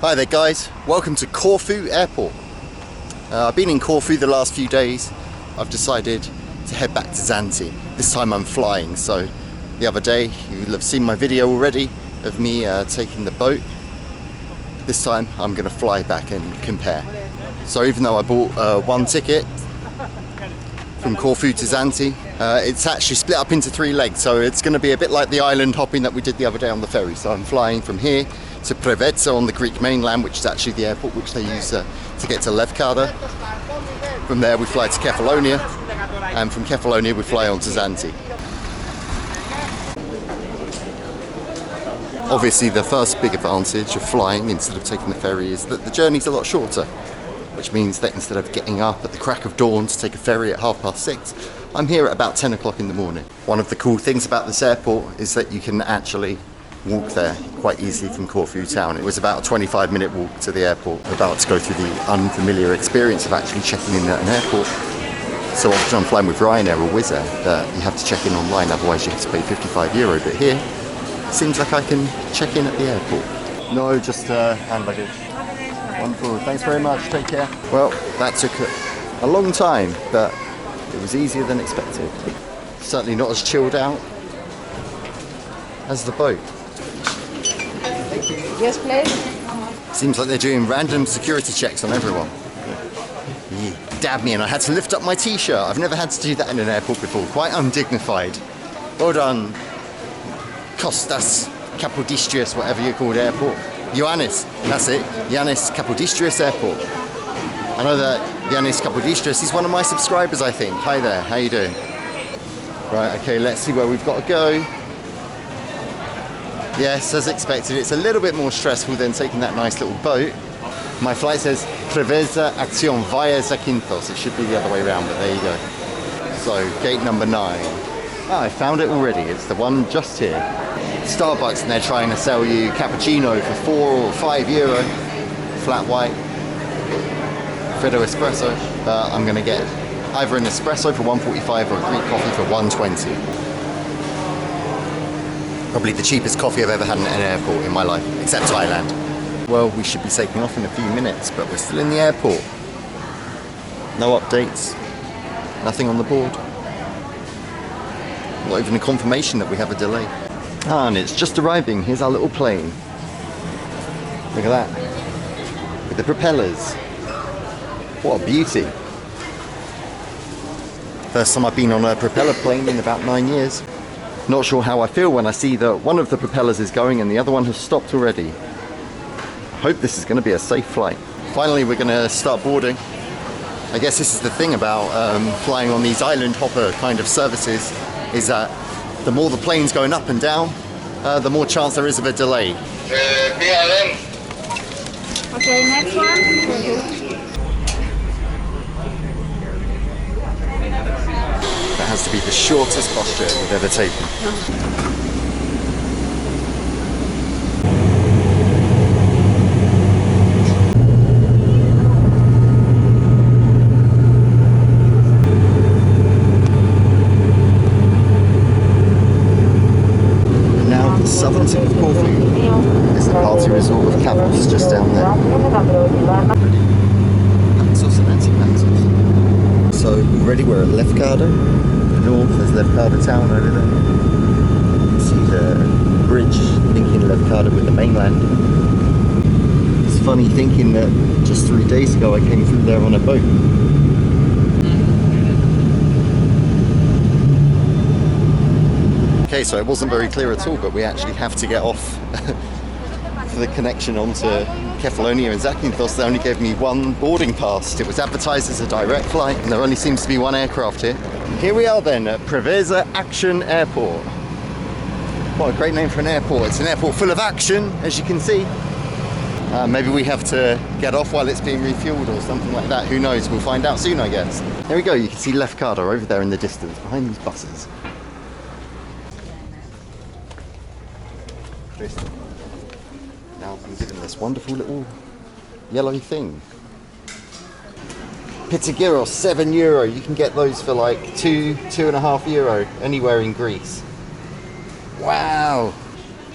Hi there guys, welcome to Corfu Airport. I've been in Corfu the last few days. I've decided to head back to Zante. This time I'm flying, so the other day you'll have seen my video already of me taking the boat. This time I'm going to fly back and compare. So even though I bought one ticket from Corfu to Zante, it's actually split up into 3 legs, so it's going to be a bit like the island hopping that we did the other day on the ferry. So I'm flying from here to Preveza on the Greek mainland, which is actually the airport which they use to get to Lefkada. From there we fly to Kefalonia, and from Kefalonia we fly on to Zante. Obviously the first big advantage of flying instead of taking the ferry is that the journey's a lot shorter, which means that instead of getting up at the crack of dawn to take a ferry at 6:30, I'm here at about 10 o'clock in the morning. One of the cool things about this airport is that you can actually walk there quite easily from Corfu town. It was about a 25-minute walk to the airport. We're about to go through the unfamiliar experience of actually checking in at an airport. So often I'm flying with Ryanair or Wizz Air that you have to check in online, otherwise you have to pay €55. But here, it seems like I can check in at the airport. No, just hand luggage. Wonderful, thanks very much, take care. Well, that took a long time, but it was easier than expected. Certainly not as chilled out as the boat. Yes, please. Seems like they're doing random security checks on everyone. He dabbed me and I had to lift up my t-shirt. I've never had to do that in an airport before. Quite undignified. Well done, Kostas Kapodistrias, whatever you're called airport. Ioannis, that's it. Ioannis Kapodistrias Airport. I know that Ioannis Kapodistrias is one of my subscribers, I think. Hi there, how you doing? Right, okay, let's see where we've got to go. Yes, as expected, it's a little bit more stressful than taking that nice little boat. My flight says Preveza Aktion via Zakynthos. It should be the other way around, but there you go. So, gate number 9. Ah, I found it already. It's the one just here. Starbucks, and they're trying to sell you cappuccino for €4 or €5, flat white, Freddo espresso. I'm going to get either an espresso for $1.45 or a Greek coffee for $1.20. Probably the cheapest coffee I've ever had in an airport in my life, except Thailand. Well, we should be taking off in a few minutes, but we're still in the airport. No updates, nothing on the board. Not even a confirmation that we have a delay. Ah, and it's just arriving. Here's our little plane. Look at that. With the propellers. What a beauty. First time I've been on a propeller plane in about 9 years. Not sure how I feel when I see that one of the propellers is going and the other one has stopped already. I hope this is going to be a safe flight. Finally, we're going to start boarding. I guess this is the thing about flying on these island hopper kind of services, is that the more the plane's going up and down, the more chance there is of a delay. Okay, next one. That has to be the shortest posture we've ever taken. And now the southern tip of Corfu is the party resort of Kavos, just down there. Paxos and Antipaxos. So already we're at Lefkada. North, there's Lefkada town over there. You can see the bridge linking Lefkada with the mainland. It's funny thinking that just 3 days ago I came through there on a boat. Okay, so it wasn't very clear at all, but we actually have to get off for the connection onto Kefalonia and Zakynthos. They only gave me one boarding pass. It was advertised as a direct flight, and there only seems to be one aircraft here. Here we are then at Preveza Aktion Airport. What a great name for an airport. It's an airport full of action, as you can see. Maybe we have to get off while it's being refueled or something like that. Who knows? We'll find out soon, I guess. There we go. You can see Lefkada over there in the distance, behind these buses. Now I'm given this wonderful little yellow thing. Pitagyros, €7. You can get those for like €2.5 anywhere in Greece. Wow!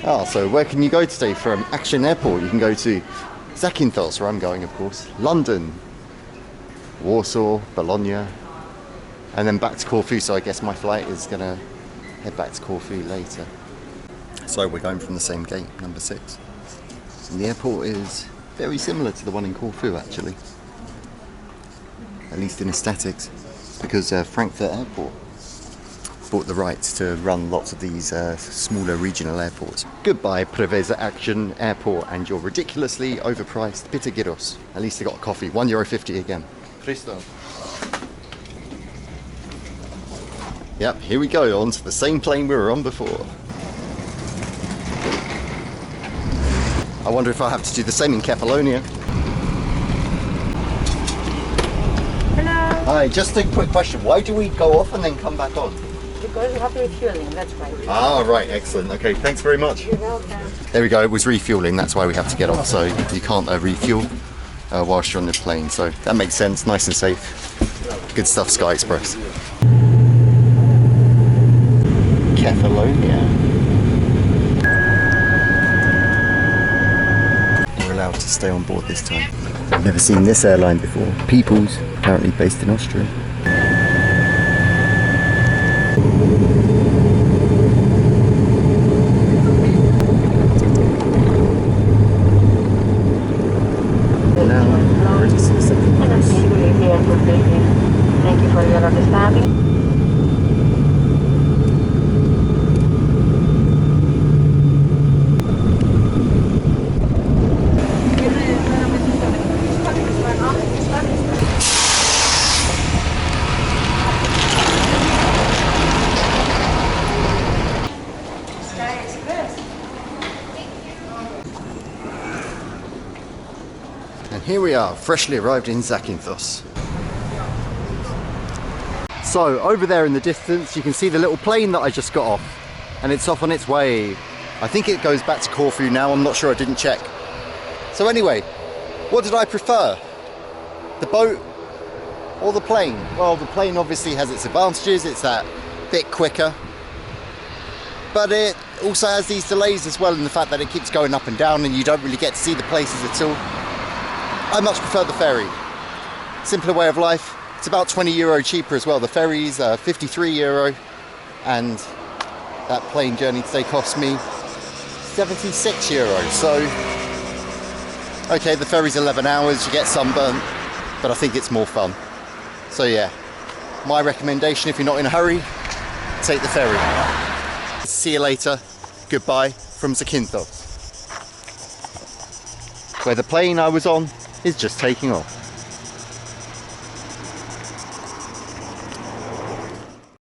Oh, so where can you go today from Aktion Airport? You can go to Zakynthos, where I'm going, of course. London, Warsaw, Bologna, and then back to Corfu. So I guess my flight is going to head back to Corfu later. So we're going from the same gate, number 6. And the airport is very similar to the one in Corfu, actually. At least in aesthetics, because Frankfurt Airport bought the rights to run lots of these smaller regional airports. Goodbye Preveza Aktion Airport and your ridiculously overpriced bitter gyros. At least I got a coffee, €1.50 again. Christo. Yep, here we go, on to the same plane we were on before. I wonder if I have to do the same in Kefalonia. Hello. Hi, just a quick question. Why do we go off and then come back on? Because you have refueling, that's why. Ah, right, excellent. Okay, thanks very much. You're welcome. There we go, it was refueling, that's why we have to get off. So you can't refuel whilst you're on the plane. So that makes sense, nice and safe. Good stuff, Sky Express. Kefalonia. We're allowed to stay on board this time. I've never seen this airline before. People's, apparently based in Austria. Thank you for your understanding. And here we are, freshly arrived in Zakynthos. So over there in the distance you can see the little plane that I just got off, and it's off on its way. I think it goes back to Corfu now, I'm not sure, I didn't check. So anyway, what did I prefer? The boat or the plane? Well, the plane obviously has its advantages, it's that bit quicker, but it also has these delays as well, in the fact that it keeps going up and down and you don't really get to see the places at all. I much prefer the ferry. Simpler way of life. It's about €20 cheaper as well. The ferry's €53, and that plane journey today cost me €76. So, okay, the ferry's 11 hours, you get sunburnt, but I think it's more fun. So yeah, my recommendation, if you're not in a hurry, take the ferry. See you later. Goodbye from Zakynthos, where the plane I was on is just taking off.